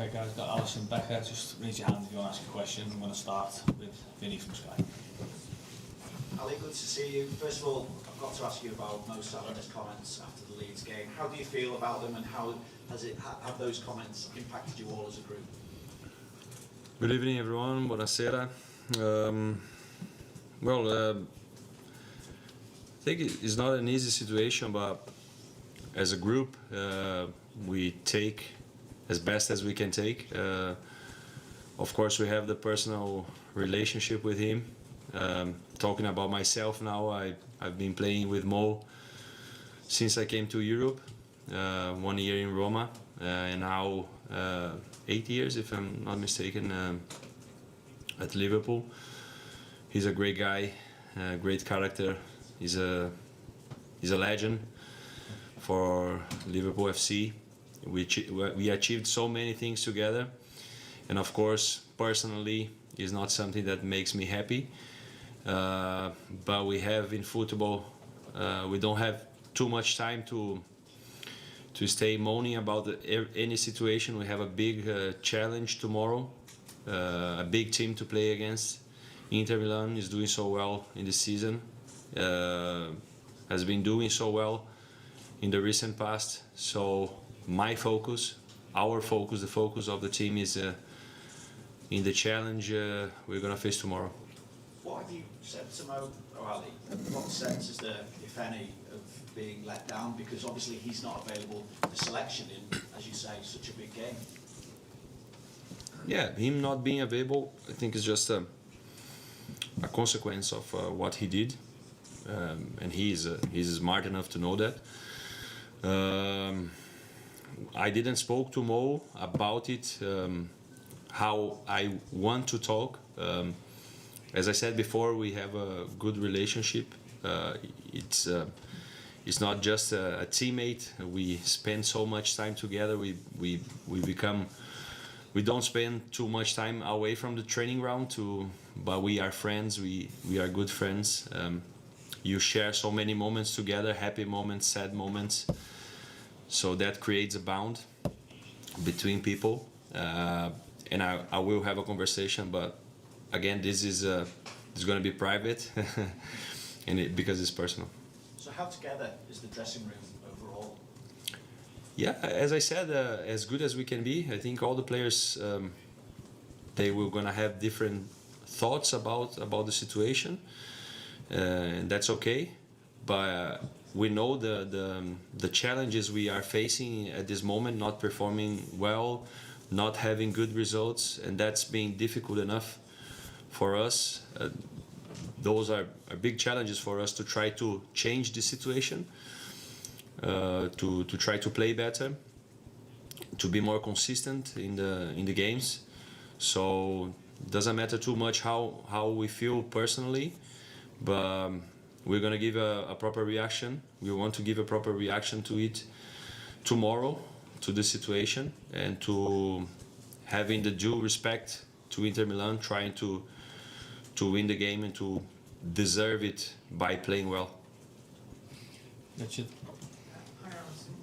Okay guys, got Alisson Becker. Just raise your hand if you want to ask a question. I'm going to start with Vinny from Sky. Ali, good to see you. First of all, I've got to ask you about Mo Salah's comments after the Leeds game. How do you feel about them, and how have those comments impacted you all as a group? Good evening, everyone. Buonasera. I think it's not an easy situation, but as a group, we take as best as we can take. Of course, we have the personal relationship with him. Talking about myself now, I've been playing with Mo since I came to Europe, 1 year in Roma, and now 8 years, if I'm not mistaken, at Liverpool. He's a great guy, great character. He's a legend for Liverpool FC. We achieved so many things together, and of course, personally, it's not something that makes me happy. But we have in football, we don't have too much time to stay moaning about any situation. We have a big challenge tomorrow, a big team to play against. Inter Milan is doing so well in the season, has been doing so well in the recent past. So my focus, our focus, the focus of the team is in the challenge we're going to face tomorrow. What have you said to Mo, or Ali? What sense is there, if any, of being let down? Because obviously he's not available for selection in, as you say, such a big game. Yeah, him not being available, I think is just a consequence of what he did, and he's smart enough to know that. I didn't spoke to Mo about it, how I want to talk. As I said before, we have a good relationship. It's not just a teammate. We spend so much time together. We don't spend too much time away from the training ground, but we are friends. We are good friends. You share so many moments together, happy moments, sad moments. So that creates a bond between people. And I will have a conversation, but again, this is going to be private, and because it's personal. So how together is the dressing room overall? Yeah, as I said, as good as we can be. I think all the players, they were going to have different thoughts about the situation, and that's okay. But we know the challenges we are facing at this moment, not performing well, not having good results, and that's being difficult enough for us. Those are big challenges for us to try to change the situation, to try to play better, to be more consistent in the games. So it doesn't matter too much how we feel personally, but we're gonna give a proper reaction. We want to give a proper reaction to it tomorrow, to the situation, and to having the due respect to Inter Milan, trying to win the game and to deserve it by playing well. Richard. Hi Alisson.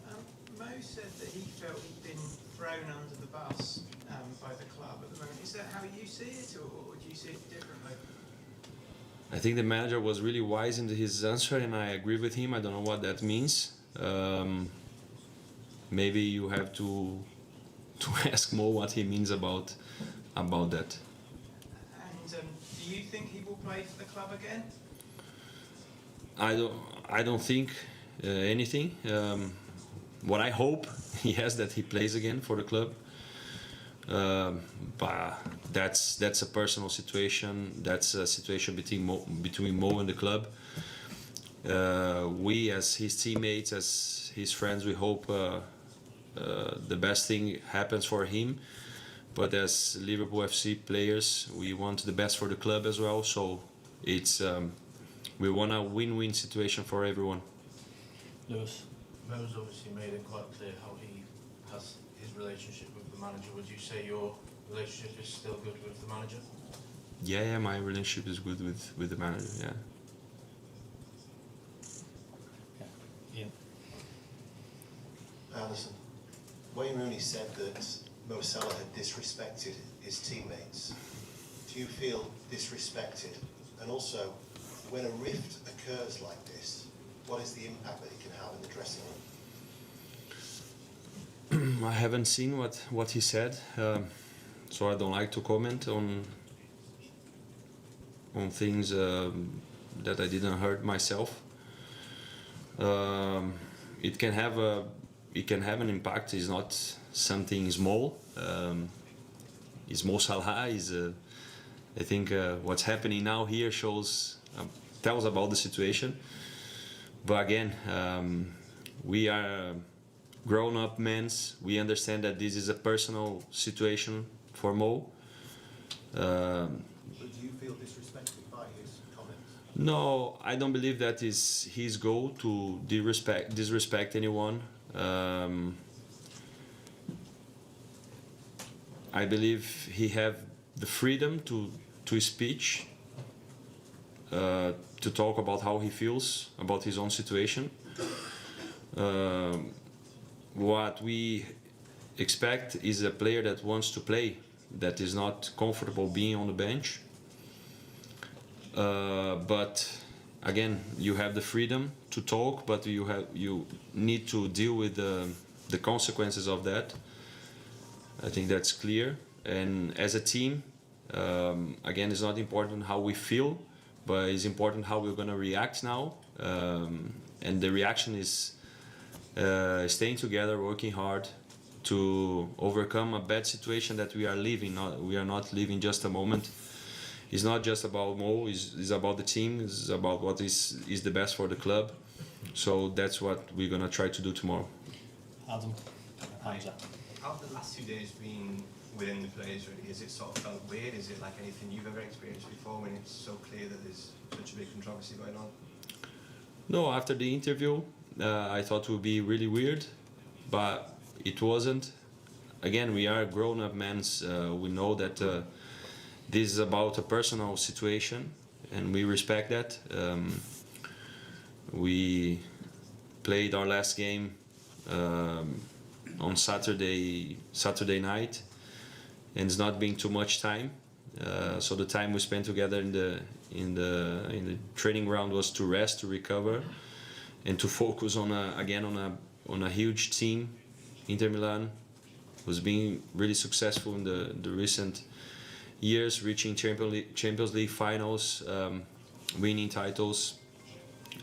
Mo said that he felt he'd been thrown under the bus by the club at the moment. Is that how you see it, or do you see it differently? I think the manager was really wise in his answer, and I agree with him. I don't know what that means. Maybe you have to ask Mo what he means about that. And do you think he will play for the club again? I don't think anything. What I hope, yes, that he plays again for the club. But that's a personal situation. That's a situation between Mo and the club. We, as his teammates, as his friends, we hope the best thing happens for him. But as Liverpool FC players, we want the best for the club as well. So it's we want a win-win situation for everyone. Lewis. Mo's obviously made it quite clear how he has his relationship with the manager. Would you say your relationship is still good with the manager? Yeah, my relationship is good with the manager. Yeah. Ian. Alisson, Wayne Rooney said that Mo Salah had disrespected his teammates. Do you feel disrespected? And also, when a rift occurs like this, what is the impact that it can have in the dressing room? I haven't seen what he said, so I don't like to comment on things that I didn't heard myself. It can have an impact. It's not something small. It's Mo Salah. I think what's happening now here tells about the situation. But again, we are grown-up men. We understand that this is a personal situation for Mo. But do you feel disrespected by his comments? No, I don't believe that is his goal to disrespect anyone. I believe he have the freedom to speech, to talk about how he feels about his own situation. What we expect is a player that wants to play, that is not comfortable being on the bench. But again, you have the freedom to talk, but you need to deal with the consequences of that. I think that's clear. And as a team, again, it's not important how we feel, but it's important how we're going to react now. And the reaction is staying together, working hard to overcome a bad situation that we are living. We are not living just a moment. It's not just about Mo, it's about the team, it's about what is the best for the club. So that's what we're going to try to do tomorrow. Adam, Hamza. How have the last 2 days been within the players really? Has it sort of felt weird? Is it like anything you've ever experienced before when it's so clear that there's such a big controversy going on? No, after the interview, I thought it would be really weird, but it wasn't. Again, we are grown-up men. We know that this is about a personal situation, and we respect that. We played our last game on Saturday night, and it's not been too much time. So the time we spent together in the training ground was to rest, to recover, and to focus on a huge team, Inter Milan, who's been really successful in the recent years, reaching Champions League finals, winning titles.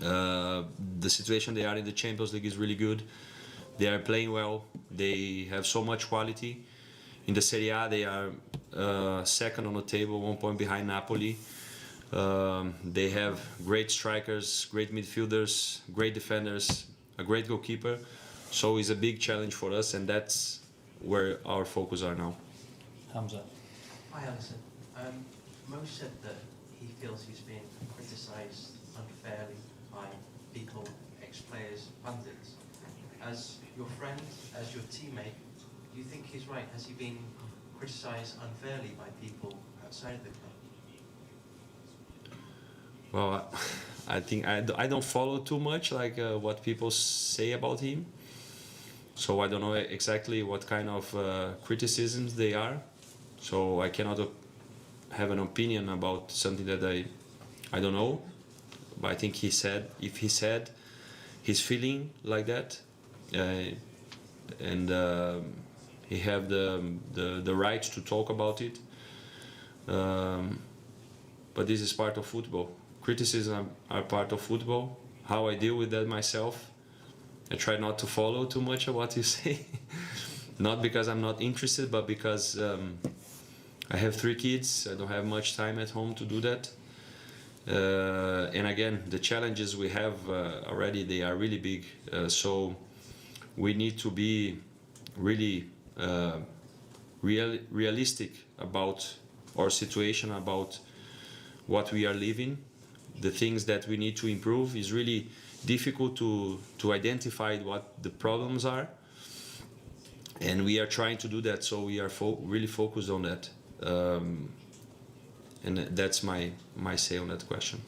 The situation they are in the Champions League is really good. They are playing well. They have so much quality. In the Serie A, they are second on the table, 1 point behind Napoli. They have great strikers, great midfielders, great defenders, a great goalkeeper. So it's a big challenge for us, and that's where our focus are now. Hamza. Hi Alisson. Mo said that he feels he's been criticised unfairly by people, ex-players, pundits. As your friend, as your teammate, do you think he's right? Has he been criticised unfairly by people outside of the club? Well, I think I don't follow too much what people say about him. So I don't know exactly what kind of criticisms they are. So I cannot have an opinion about something that I don't know. But I think if he said he's feeling like that, and he have the right to talk about it. But this is part of football. Criticism are part of football. How I deal with that myself, I try not to follow too much of what you say. Not because I'm not interested, but because I have 3 kids. I don't have much time at home to do that. And again, the challenges we have already, they are really big. So we need to be really realistic about our situation, about what we are living, the things that we need to improve. Is really difficult to identify what the problems are, and we are trying to do that. So we are really focused on that, and that's my say on that question.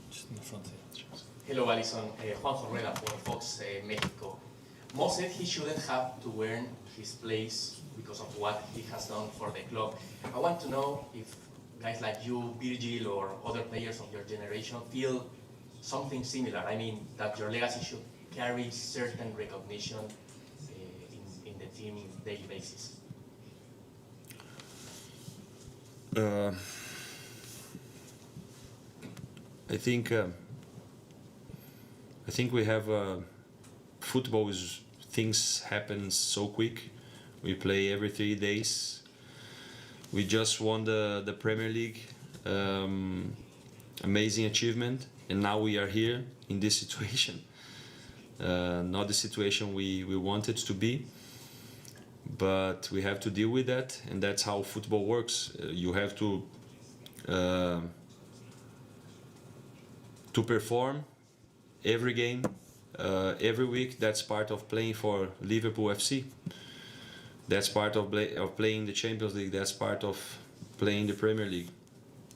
Just in the front here. Hello, Alisson. Juan Rueda for Fox Mexico. Mo said he shouldn't have to earn his place because because of what he has done for the club. I want to know if guys like you, Virgil, or other players of your generation feel something similar. I mean, that your legacy should carry certain recognition in the team daily basis. I think we have football is things happen so quick. We play every 3 days. We just won the Premier League, amazing achievement, and now we are here in this situation. Not the situation we wanted to be, but we have to deal with that, and that's how football works. You have to perform every game, every week. That's part of playing for Liverpool FC. That's part of playing the Champions League. That's part of playing the Premier League.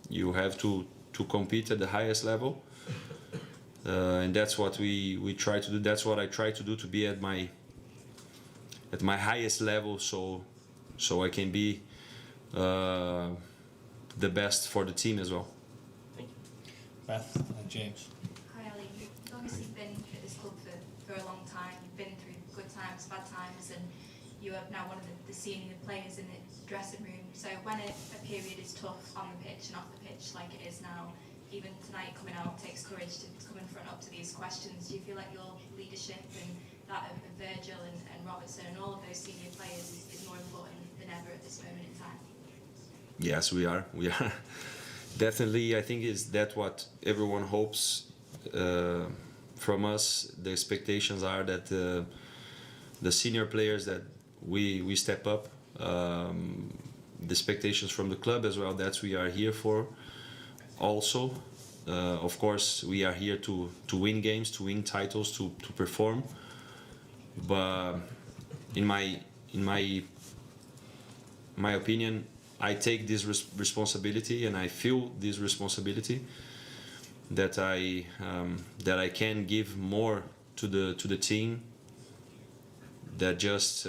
You have to compete at the highest level, and that's what we try to do. That's what I try to do, to be at my highest level, so I can be the best for the team as well. Thank you. Beth and James. Hi Ali, you've obviously been at this club for a long time. You've been through good times, bad times, and you are now one of the senior players in the dressing room. So when a period is tough on the pitch and off the pitch like it is now, even tonight coming out takes courage to come in front up to these questions. Do you feel like your leadership and that of Virgil and Robertson and all of those senior players is more important than ever at this moment in time? Yes, we are. Definitely. I think is that what everyone hopes from us. The expectations are that the senior players that we step up. The expectations from the club as well. That's we are here for. Also, of course, we are here to win games, to win titles, to perform. But in my opinion, I take this responsibility, and I feel this responsibility that I can give more to the team than just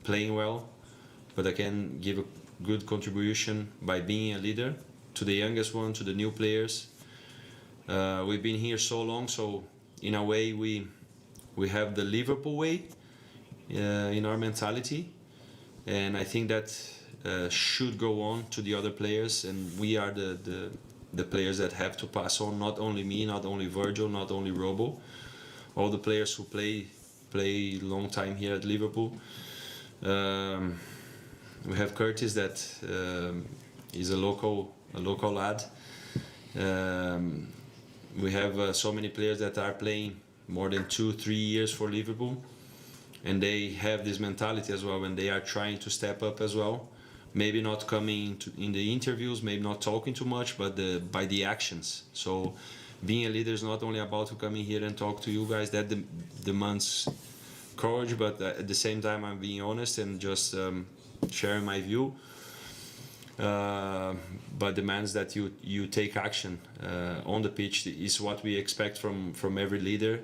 playing well, but I can give a good contribution by being a leader to the youngest one, to the new players. We've been here so long, so in a way we have the Liverpool way in our mentality, and I think that should go on to the other players, and we are the players that have to pass on. Not only me, not only Virgil, not only Robo, all the players who play long time here at Liverpool. We have Curtis that is a local lad. We have so many players that are playing more than 2-3 years for Liverpool, and they have this mentality as well when they are trying to step up as well. Maybe not coming in the interviews, maybe not talking too much, but by the actions. So being a leader is not only about coming here and talk to you guys. That demands courage, but at the same time I'm being honest and just sharing my view. But demands that you take action on the pitch is what we expect from every leader.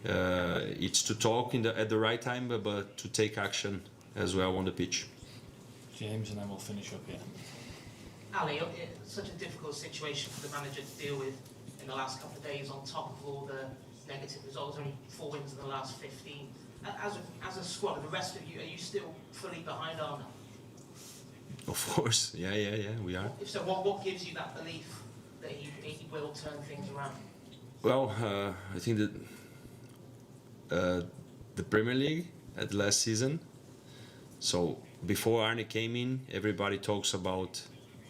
It's to talk at the right time, but to take action as well on the pitch. James, and then we'll finish up here. Ali, it's such a difficult situation for the manager to deal with in the last couple of days, on top of all the negative results. Only 4 wins in the last 15. As a squad, the rest of you, are you still fully behind Arne? Of course, yeah, we are. If so, what gives you that belief that he will turn things around? Well, I think that the Premier League at last season. So before Arne came in, everybody talks about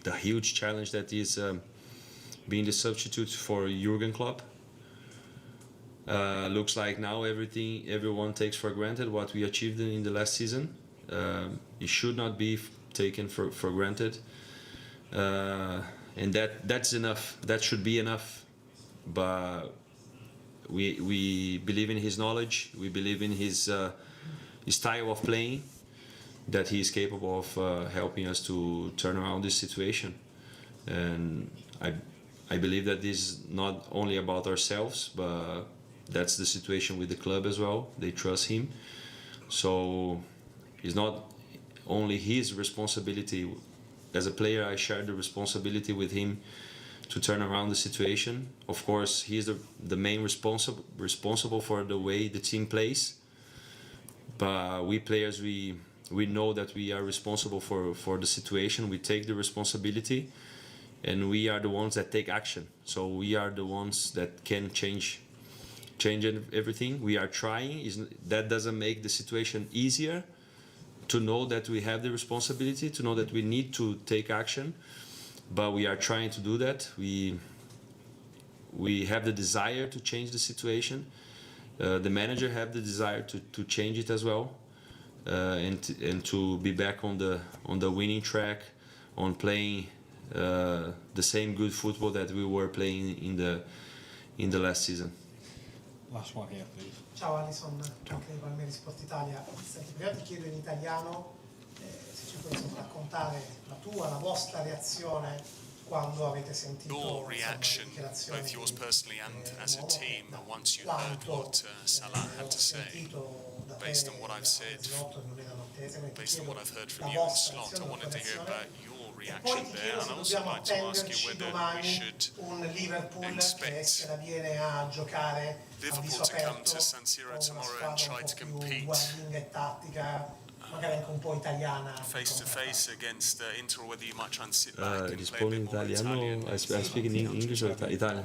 the huge challenge that is being the substitute for Jurgen Klopp. Looks like now everyone takes for granted what we achieved in the last season. It should not be taken for granted, and that's enough. That should be enough. But we believe in his knowledge. We believe in his style of playing, that he is capable of helping us to turn around this situation. And I believe that this is not only about ourselves, but that's the situation with the club as well. They trust him, so it's not only his responsibility. As a player, I share the responsibility with him to turn around the situation. Of course, he's the main responsible for the way the team plays. But we players, we know that we are responsible for the situation. We take the responsibility, and we are the ones that take action. So we are the ones that can change everything. We are trying. That doesn't make the situation easier, to know that we have the responsibility, to know that we need to take action, but we are trying to do that. We have the desire to change the situation. The manager have the desire to change it as well, and to be back on the winning track, on playing the same good football that we were playing in the last season. Last one here, please. Ciao Alisson, anche di Palmieri Sport Italia. Senti, prima ti chiedo in italiano se ci puoi raccontare la vostra reazione quando avete sentito your reaction, both yours personally and as a team, once you heard what Salah had to say. Based on what I've said, based on what I've heard from you and Slot, I wanted to hear about your reaction there, and I also like to ask you whether we should expect Liverpool to come to San Siro tomorrow and try to compete face to face against Inter, or whether you might try and sit back and play a bit more Italian. I speak in English or Italian?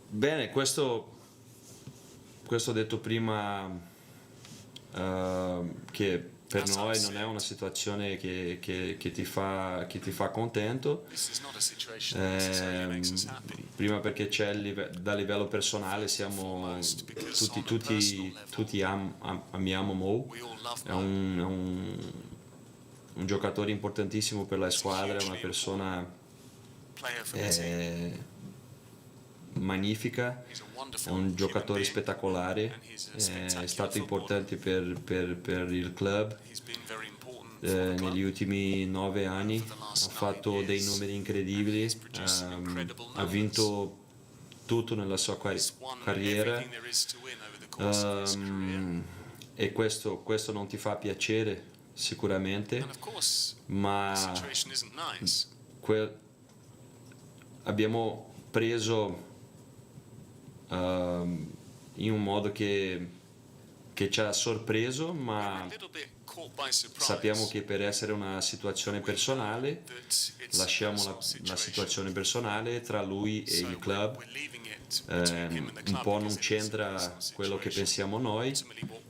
Bene, questo ho detto prima, che per noi non è una situazione che ti fa contento, prima perché da livello personale siamo tutti amiamo Mo, è un giocatore importantissimo per la squadra, è una persona magnifica, è un giocatore spettacolare, è stato importante per il club negli ultimi 9 anni, ha fatto dei numeri incredibili, ha vinto tutto nella sua carriera, e questo non ti fa piacere sicuramente, ma abbiamo preso in un modo che ci ha sorpreso, ma sappiamo che per essere una situazione personale lasciamo la situazione personale tra lui e il club. Un po' non c'entra quello che pensiamo noi,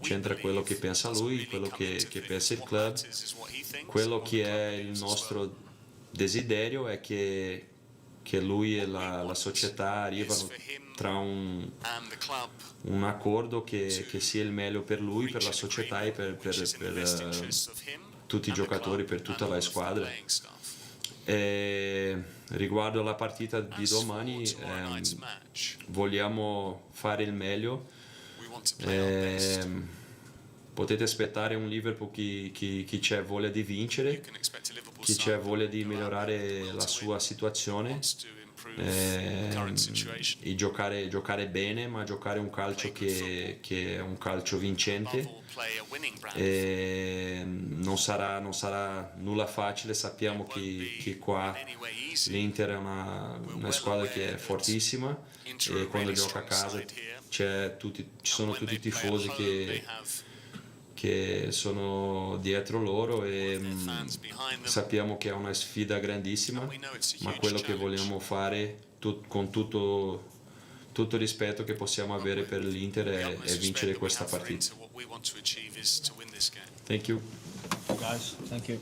c'entra quello che pensa lui, quello che pensa il club. Quello che è il nostro desiderio è che lui e la società arrivano tra un accordo che sia il meglio per lui, per la società e per tutti i giocatori, per tutta la squadra. E riguardo alla partita di domani, vogliamo fare il meglio. Potete aspettare un Liverpool che c'è voglia di vincere, che c'è voglia di migliorare la sua situazione, e giocare bene, ma giocare un calcio che è un calcio vincente. Non sarà nulla facile, sappiamo che qua l'Inter è una squadra che è fortissima, e quando gioca a casa ci sono tutti i tifosi che sono dietro loro, e sappiamo che è una sfida grandissima, ma quello che vogliamo fare con tutto il rispetto che possiamo avere per l'Inter è vincere questa partita. Thank you. Guys, thank you.